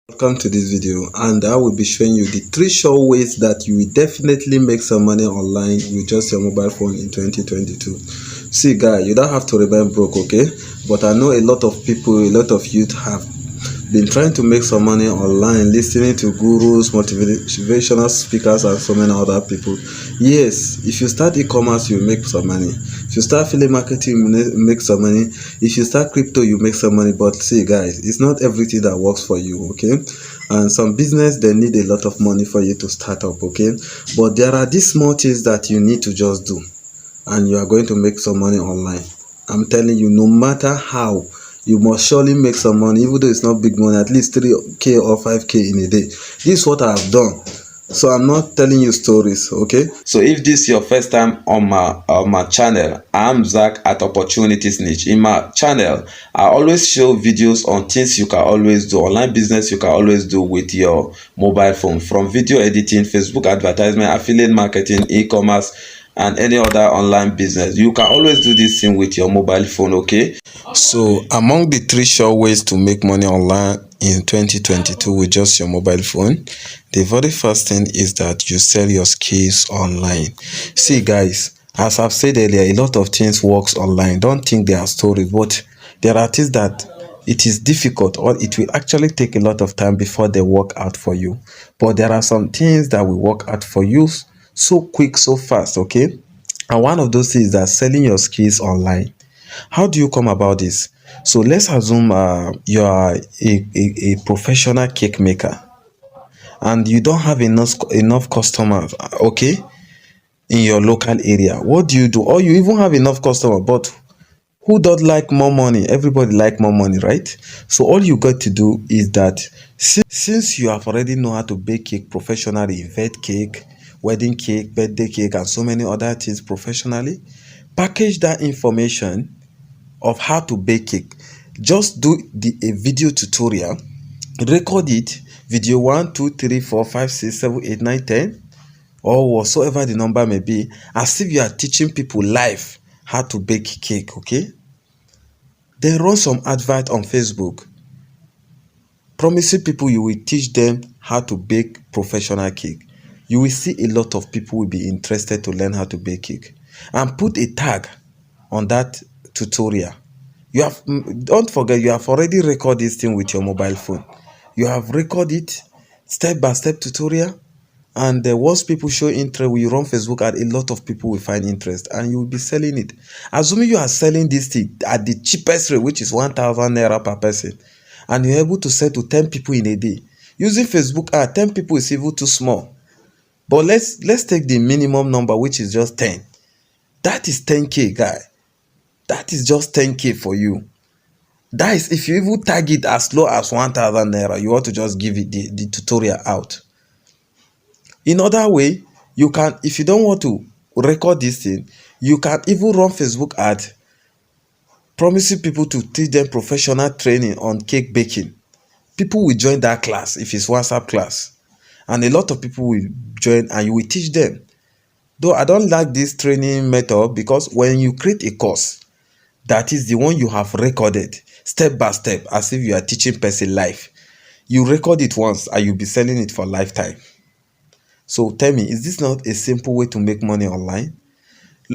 Welcome to this video, and I will be showing you the 3 sure ways that you will definitely make some money online with just your mobile phone in 2022. See guy, you don't have to remain broke, okay? But I know a lot of people, a lot of youth have been trying to make some money online, listening to gurus, motivational speakers, and so many other people. Yes, if you start e-commerce, you make some money. If you start affiliate marketing, you make some money. If you start crypto, you make some money. But see guys, it's not everything that works for you, okay? And some business, they need a lot of money for you to start up, okay? But there are these small things that you need to just do, and you are going to make some money online. I'm telling you, no matter how, you must surely make some money, even though it's not big money, at least 3k or 5k in a day. This is what I have done. So I'm not telling you stories, okay? So if this is your first time on my channel, I'm Zach at Opportunities Niche. In my channel, I always show videos on things you can always do, online business you can always do with your mobile phone, from video editing, Facebook advertisement, affiliate marketing, e-commerce, and any other online business. You can always do this thing with your mobile phone, okay? So among the 3 sure ways to make money online in 2022 with just your mobile phone, the very first thing is that you sell your skills online. See guys, as I've said earlier, a lot of things works online. Don't think they are stories, but there are things that it is difficult, or it will actually take a lot of time before they work out for you. But there are some things that will work out for you so quick, so fast, okay? And one of those things is that selling your skills online. How do you come about this? So let's assume you are a professional cake maker, and you don't have enough customers, okay, in your local area. What do you do? Or you even have enough customers, but who don't like more money? Everybody like more money, right? So all you got to do is that since you have already know how to bake cake professionally, vet cake, wedding cake, birthday cake, and so many other things professionally, package that information of how to bake cake. Just do a video tutorial, record it, video 1 2 3 4 5 6 7 8 9 10, or whatsoever the number may be, as if you are teaching people live how to bake cake, okay? Then run some advert on Facebook, promising people you will teach them how to bake professional cake. You will see a lot of people will be interested to learn how to bake cake. And put a tag on that tutorial. You have, don't forget, you have already recorded this thing with your mobile phone. You have recorded it, step by step tutorial, and once people show interest, when you run Facebook ad, a lot of people will find interest, and you will be selling it. Assuming you are selling this thing at the cheapest rate, which is 1,000 naira per person, and you're able to sell to 10 people in a day using Facebook ad. 10 people is even too small, but let's take the minimum number, which is just 10. That is 10k, guy. That is just 10k for you. That is, if you even tag it as low as 1,000 naira, you want to just give it the tutorial out. In other way, you can, if you don't want to record this thing, you can even run Facebook ad promising people to teach them professional training on cake baking. People will join that class if it's WhatsApp class, and a lot of people will join, and you will teach them. Though I don't like this training method, because when you create a course, that is the one you have recorded step by step, as if you are teaching person live, you record it once and you'll be selling it for lifetime. So tell me, is this not a simple way to make money online?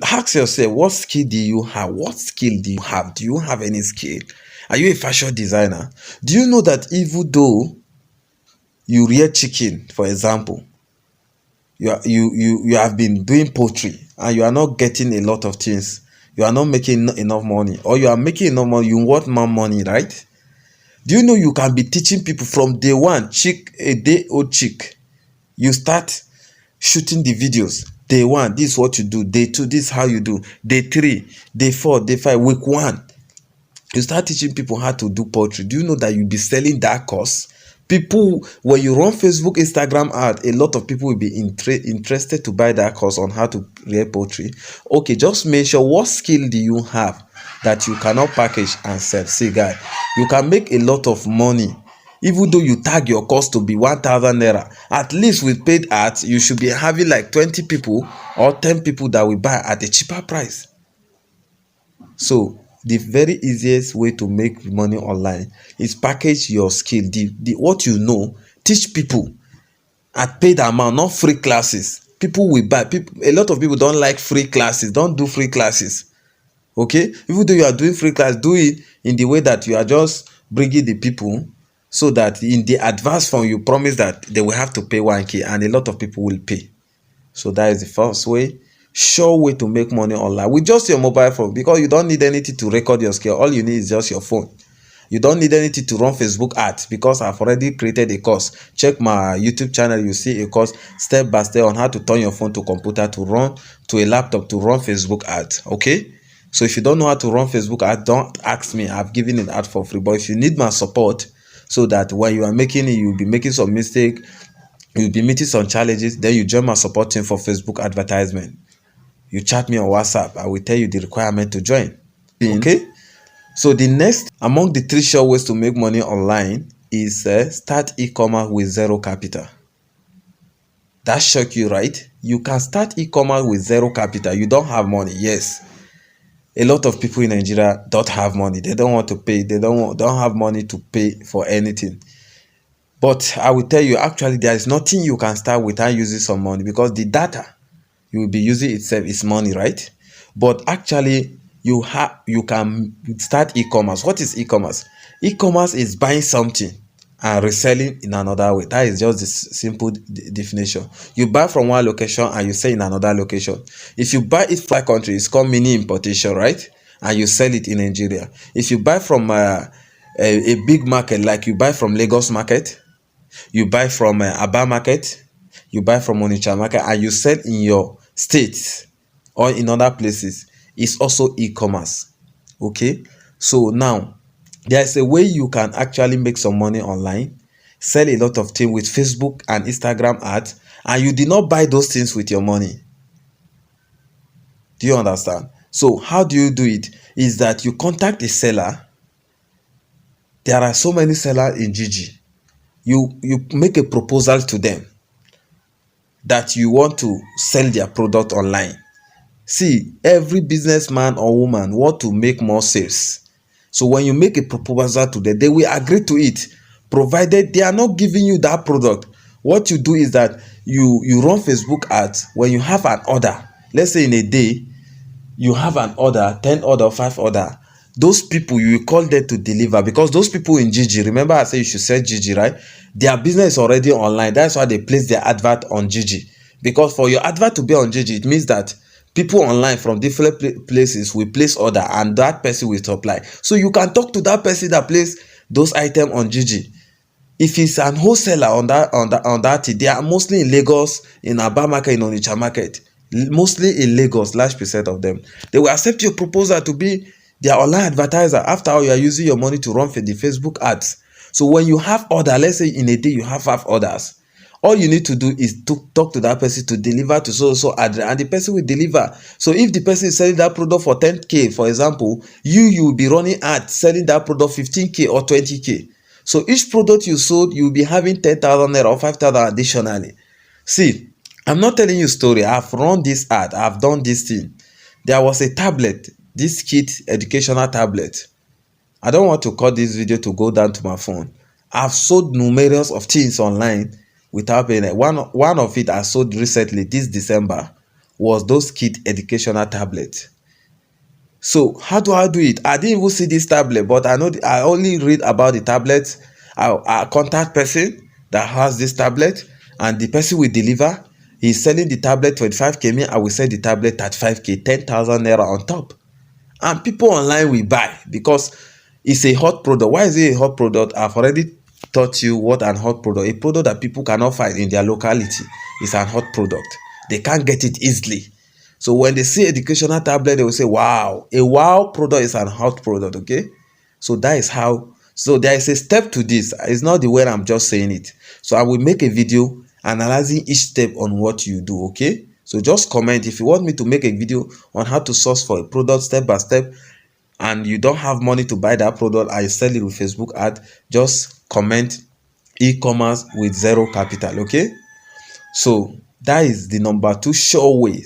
Ask yourself, what skill do you have? What skill do you have? Do you have any skill? Are you a fashion designer? Do you know that even though you rear chicken, for example, you have been doing poultry, and you are not getting a lot of things, you are not making enough money, or you are making enough money, you want more money, right? Do you know you can be teaching people from day one, a day old chick, you start shooting the videos. Day 1, this is what you do. Day 2, this is how you do. Day 3, day 4, day 5, week 1, you start teaching people how to do poultry. Do you know that you'll be selling that course? People, when you run Facebook, Instagram ad, a lot of people will be interested to buy that course on how to rear poultry. Okay, just mention what skill do you have that you cannot package and sell. See guy, you can make a lot of money. Even though you tag your cost to be 1,000 naira, at least with paid ads, you should be having like 20 people or 10 people that will buy at a cheaper price. So the very easiest way to make money online is package your skill, the what you know, teach people at paid amount, not free classes. People will buy. People, a lot of people don't like free classes. Don't do free classes. Okay, even though you are doing free class, do it in the way that you are just bringing the people, so that in the advance form you promise that they will have to pay 1k, and a lot of people will pay. So that is the first way, sure way to make money online with just your mobile phone, because you don't need anything to record your skill. All you need is just your phone. You don't need anything to run Facebook ads, because I've already created a course. Check my YouTube channel, you see a course step by step on how to turn your phone to computer to run to a laptop to run Facebook ads. Okay, so if you don't know how to run Facebook ads, don't ask me. I've given it ad for free. But if you need my support, so that when you are making it, you'll be making some mistake, you'll be meeting some challenges, then you join my support team for Facebook advertisement. You chat me on WhatsApp, I will tell you the requirement to join. Okay, so the next among the 3 sure ways to make money online is start e-commerce with zero capital. That shock you, right? You can start e-commerce with zero capital. You don't have money. Yes, a lot of people in Nigeria don't have money. They don't want to pay. They don't have money to pay for anything. But I will tell you, actually, there is nothing you can start without using some money, because the data you will be using itself is money, right? But actually, you can start e-commerce. What is e-commerce? E-commerce is buying something and reselling in another way. That is just the simple definition. You buy from one location and you sell in another location. If you buy it from a country, it's called mini importation, right? And you sell it in Nigeria. If you buy from a big market, like you buy from Lagos market, you buy from Aba market, you buy from Onitsha market, and you sell in your state or in other places, it's also e-commerce. Okay, so now there's a way you can actually make some money online, sell a lot of things with Facebook and Instagram ads, and you did not buy those things with your money. Do you understand? So how do you do it? Is that you contact a seller. There are so many sellers in Gigi. You make a proposal to them that you want to sell their product online. See, every businessman or woman want to make more sales. So when you make a proposal to them, they will agree to it, provided they are not giving you that product. What you do is that you run Facebook ads. When you have an order, let's say in a day you have an order, 10 order, 5 order, those people you will call them to deliver, because those people in Gigi, remember I said you should sell Gigi, right? Their business is already online. That's why they place their advert on Gigi, because for your advert to be on Gigi, it means that people online from different places will place order, and that person will supply. So you can talk to that person that place those items on Gigi. If it's an wholesaler on that, they are mostly in Lagos, in Aba market, in Onitsha market, mostly in Lagos. Large percent of them, they will accept your proposal to be their online advertiser. After all, you are using your money to run for the Facebook ads. So when you have order, let's say in a day you have 5 orders, all you need to do is to talk to that person to deliver to so address, and the person will deliver. So if the person is selling that product for 10k, for example, you will be running ads selling that product 15k or 20k. So each product you sold, you will be having 10,000 naira or 5,000 additionally. See, I'm not telling you story. I've run this ad. I've done this thing. There was a tablet, this kit educational tablet. I don't want to cut this video to go down to my phone. I've sold numerous of things online without paying it. One of it I sold recently, this December, was those kit educational tablet. So how do I do it? I didn't even see this tablet, but I know I only read about the tablet. I contact person that has this tablet, and the person will deliver. He's selling the tablet 25k, me I will sell the tablet at 5k, 10,000 naira on top. And people online will buy, because it's a hot product. Why is it a hot product? I've already taught you what an hot product. A product that people cannot find in their locality is an hot product. They can't get it easily. So when they see educational tablet, they will say, wow, a wow product is an hot product. Okay, so that is how. So there is a step to this. It's not the way I'm just saying it. So I will make a video analyzing each step on what you do. Okay, so just comment if you want me to make a video on how to source for a product step by step, and you don't have money to buy that product, I sell it with Facebook ad. Just comment e-commerce with zero capital. Okay, so that is the number 2 sure way.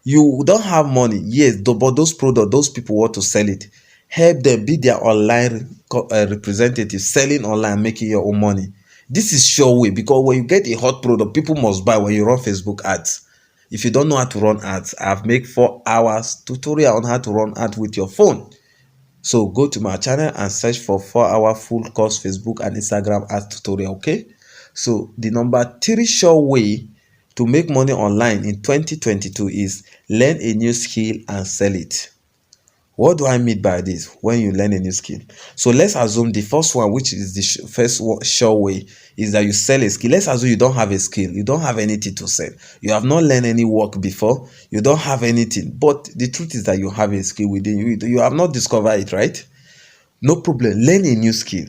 You don't have money, yes, but those products, those people want to sell it. help them be their online representative, selling online, making your own money. This is sure way, because when you get a hot product, people must buy when you run Facebook ads. If you don't know how to run ads, I've made 4 hours tutorial on how to run ads with your phone. So go to my channel and search for 4-hour full course Facebook and Instagram ads tutorial. Okay, so the number 3 sure way to make money online in 2022 is learn a new skill and sell it. What do I mean by this? When you learn a new skill, so let's assume the first one, which is the first sure way, is that you sell a skill. Let's assume you don't have a skill, you don't have anything to sell, you have not learned any work before, you don't have anything, but the truth is that you have a skill within you. You have not discovered it, right? No problem, learn a new skill.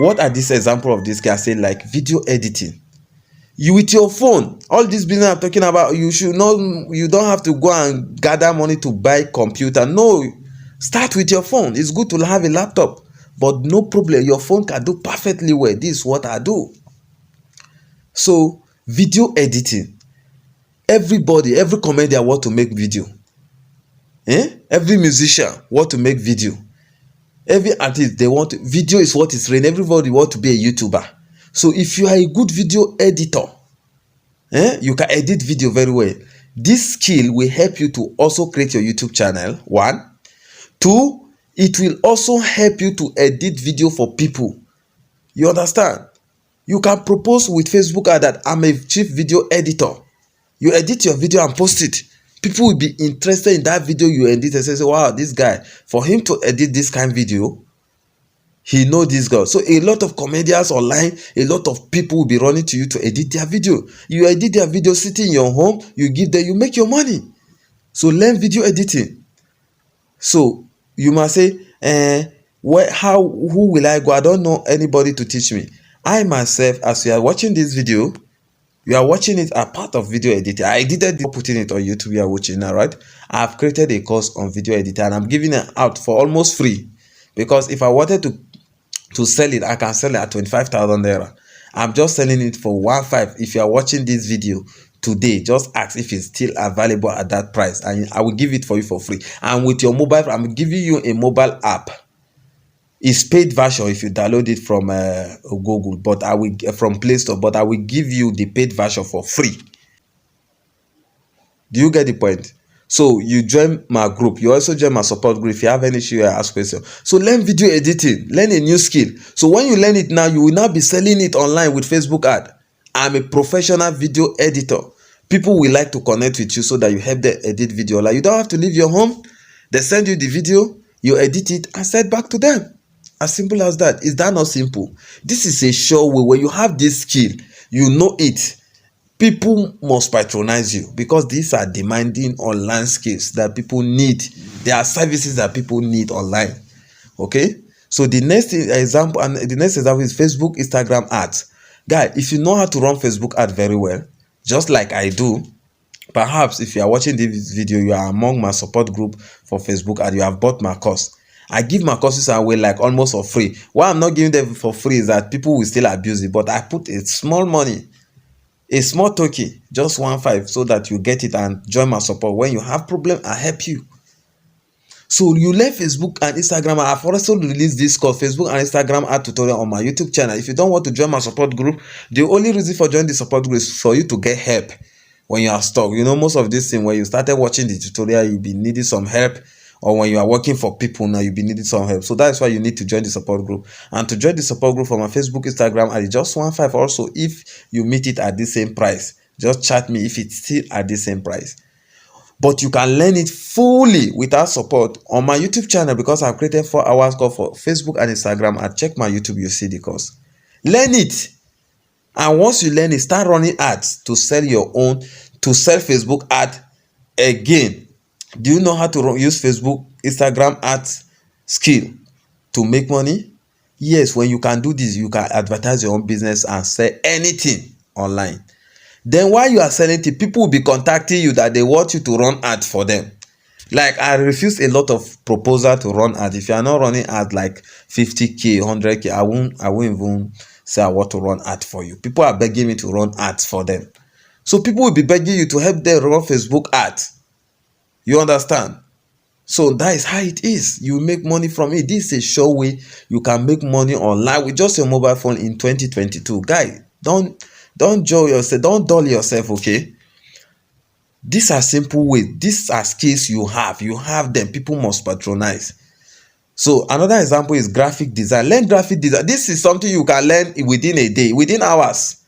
What are these examples of this guy? Say like video editing. You with your phone, all this business I'm talking about, you should not, you don't have to go and gather money to buy computer. No, start with your phone. It's good to have a laptop, but no problem, your phone can do perfectly well. This is what I do. So video editing, everybody, every comedian want to make video, every musician want to make video, every artist, they want to, video is what is reign. Everybody want to be a YouTuber. So if you are a good video editor, you can edit video very well. This skill will help you to also create your YouTube channel. 1, 2, it will also help you to edit video for people. You understand? You can propose with Facebook ad that I'm a chief video editor. You edit your video and post it. People will be interested in that video you edit and say, wow, this guy, for him to edit this kind of video, he know this girl. So a lot of comedians online, a lot of people will be running to you to edit their video. You edit their video sitting in your home, you give them, you make your money. So learn video editing. So you must say, who will I go? I don't know anybody to teach me. I myself, as you are watching this video, you are watching it as part of video editing. I edited it, putting it on YouTube. You are watching now, right? I have created a course on video editing and I'm giving it out for almost free. Because if I wanted to sell it, I can sell it at 25,000 naira. I'm just selling it for 1.5. If you are watching this video today, just ask if it's still available at that price and I will give it for you for free. And with your mobile, I'm giving you a mobile app. It's paid version if you download it from Google, but I will from Play Store, but I will give you the paid version for free. Do you get the point? So you join my group, you also join my support group. If you have any issue, you ask questions. So learn video editing, learn a new skill. So when you learn it now, you will now be selling it online with Facebook ad. I'm a professional video editor. People will like to connect with you so that you help them edit video. Like, you don't have to leave your home. They send you the video, you edit it and send back to them. As simple as that. Is that not simple? This is a sure way. When you have this skill, you know it, people must patronize you because these are demanding online skills that people need. There are services that people need online. Okay, so the next example is Facebook, Instagram ads. Guy, if you know how to run Facebook ad very well, just like I do, perhaps if you are watching this video, you are among my support group for Facebook ad, you have bought my course. I give my courses away like almost for free. Why I'm not giving them for free is that people will still abuse it, but I put a small money, a small token, just 1.5, so that you get it and join my support. When you have problem, I help you. So you learn Facebook and Instagram. I've also released this course, Facebook and Instagram ad tutorial, on my YouTube channel. If you don't want to join my support group, the only reason for joining the support group is for you to get help when you are stuck. You know, most of this thing, when you started watching the tutorial, you'll be needing some help, or when you are working for people now, you'll be needing some help. So that's why you need to join the support group. And to join the support group for my Facebook, Instagram, and just 1.5. Also, if you meet it at the same price, just chat me if it's still at the same price. But you can learn it fully without support on my YouTube channel, because I've created 4 hours course for Facebook and Instagram. And check my YouTube, you see the course. Learn it. And once you learn it, start running ads to sell your own, to sell Facebook ad again. Do you know how to use Facebook, Instagram ads skill to make money? Yes, when you can do this, you can advertise your own business and sell anything online. Then while you are selling it, people will be contacting you that they want you to run ads for them. Like, I refuse a lot of proposal to run ads. If you are not running ads like 50k, 100k, I won't even say I want to run ads for you. People are begging me to run ads for them. So people will be begging you to help them run Facebook ads. You understand? So that is how it is. You make money from it. This is a sure way you can make money online with just your mobile phone in 2022. Guy, don't dull yourself, don't dull yourself, okay? These are simple ways. These are skills you have. You have them. People must patronize. So another example is graphic design. Learn graphic design. This is something you can learn within a day, within hours.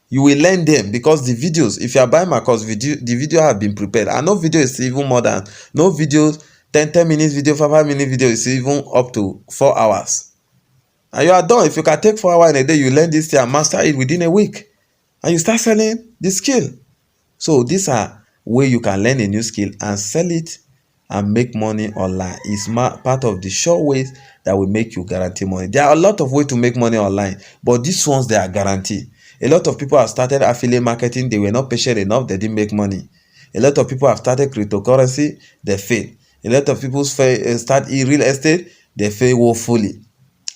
You will learn them because the videos, if you are buying my course, the video have been prepared. And no video is even more than, no videos, 10 minutes video, 5 minute video is even up to 4 hours. And you are done. If you can take 4 hours in a day, you learn this thing and master it within a week. And you start selling the skill. So these are ways you can learn a new skill and sell it and make money online. It's part of the sure ways that will make you guarantee money. There are a lot of ways to make money online, but these ones, they are guaranteed. A lot of people have started affiliate marketing. They were not patient enough. They didn't make money. A lot of people have started cryptocurrency. They fail. A lot of people start in real estate. They fail woefully.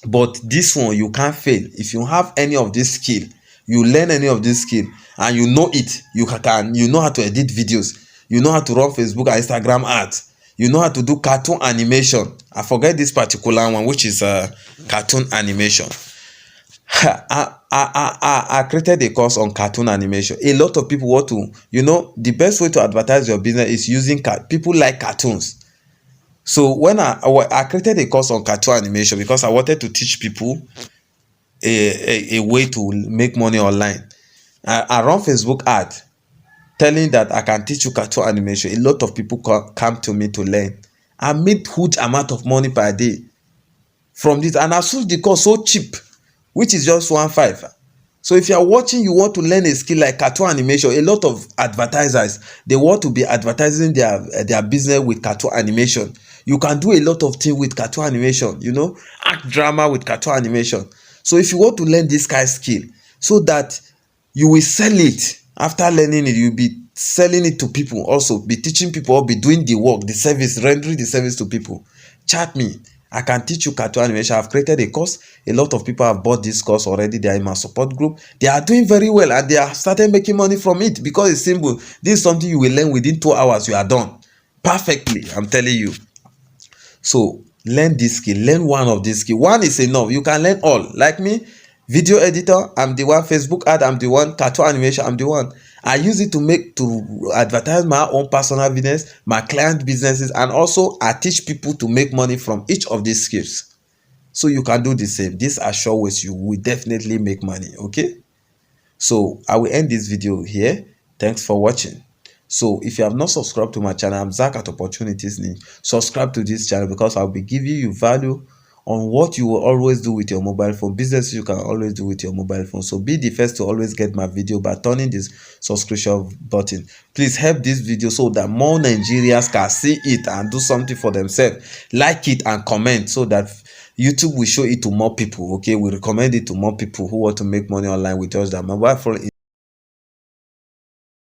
But this one, you can't fail. If you have any of this skill, you learn any of this skill and you know it, you know how to edit videos, you know how to run Facebook and Instagram ads, you know how to do cartoon animation. I forget this particular one, which is cartoon animation. I created a course on cartoon animation. A lot of people want to, the best way to advertise your business is using people like cartoons. So when I created a course on cartoon animation because I wanted to teach people a way to make money online. I run Facebook ad telling that I can teach you cartoon animation. A lot of people come to me to learn. I made huge amount of money per day from this, and I sold the course so cheap, which is just 1.5. So if you are watching, you want to learn a skill like cartoon animation, a lot of advertisers, they want to be advertising their business with cartoon animation. You can do a lot of things with cartoon animation, act drama with cartoon animation. So if you want to learn this kind of skill so that you will sell it, after learning it, you'll be selling it to people, also be teaching people or be doing the work, the service, rendering the service to people, chat me. I can teach you cartoon animation. I've created a course. A lot of people have bought this course already. They are in my support group. They are doing very well and they are started making money from it because it's simple. This is something you will learn within 2 hours. You are done perfectly. I'm telling you. So learn this skill. Learn one of these skills. One is enough. You can learn all. Like me, video editor, I'm the one. Facebook ad, I'm the one. Cartoon animation, I'm the one. I use it to advertise my own personal business, my client businesses, and also I teach people to make money from each of these skills. So you can do the same. These are sure ways you will definitely make money. Okay. So I will end this video here. Thanks for watching. So if you have not subscribed to my channel, I'm Zach at Opportunities Niche. Subscribe to this channel because I'll be giving you value on what you will always do with your mobile phone, business you can always do with your mobile phone. So be the first to always get my video by turning this subscription button. Please help this video so that more Nigerians can see it and do something for themselves. Like it and comment so that YouTube will show it to more people. Okay, we recommend it to more people who want to make money online with just their mobile phone.